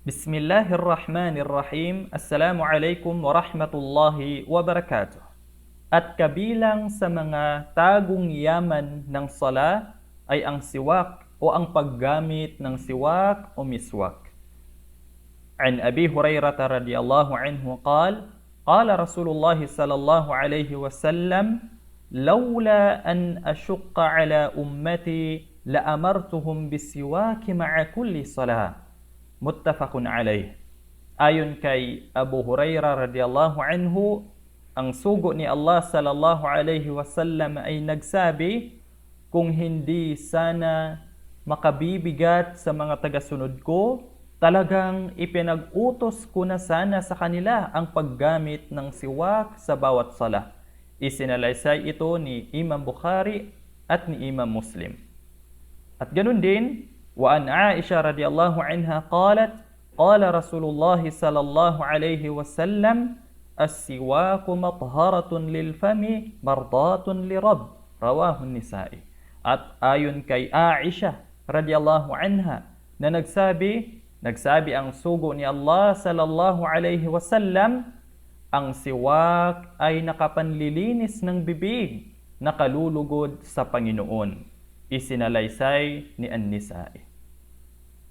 Bismillahirrahmanirrahim. Assalamualaikum warahmatullahi wabarakatuh. At kabilang sa mga tagong yaman ng sala ay ang siwak o ang paggamit ng siwak o miswak. An Abi Hurairah radhiyallahu anhu qala Rasulullah sallallahu alaihi wasallam laula an ashqa ala ummati la amartuhum bisiwak ma'a kulli salah. Muttafaqun alayh. Ayon kay Abu Hurairah radhiyallahu anhu, ang sugo ni Allah sallallahu alaihi wasallam ay nagsabi, kung hindi sana makabibigat sa mga tagasunod ko, talagang ipinag-utos ko na sana sa kanila ang paggamit ng siwak sa bawat sala. Isinalaysay ito ni Imam Bukhari at ni Imam Muslim. At ganun din, وعن عائشة رضي الله عنها قالت قال رسول الله صلى الله عليه وسلم السواك مطهرة للفم مرضاة لرب رواه النسائي. At ayon kay Aisha radhiyallahu anha na nagsabi ang sugo ni Allah sallallahu alaihi wasallam, ang siwak ay nakapanlilinis ng bibig, nakalulugod sa Panginoon. Isinalaysay ni An-Nisa'i.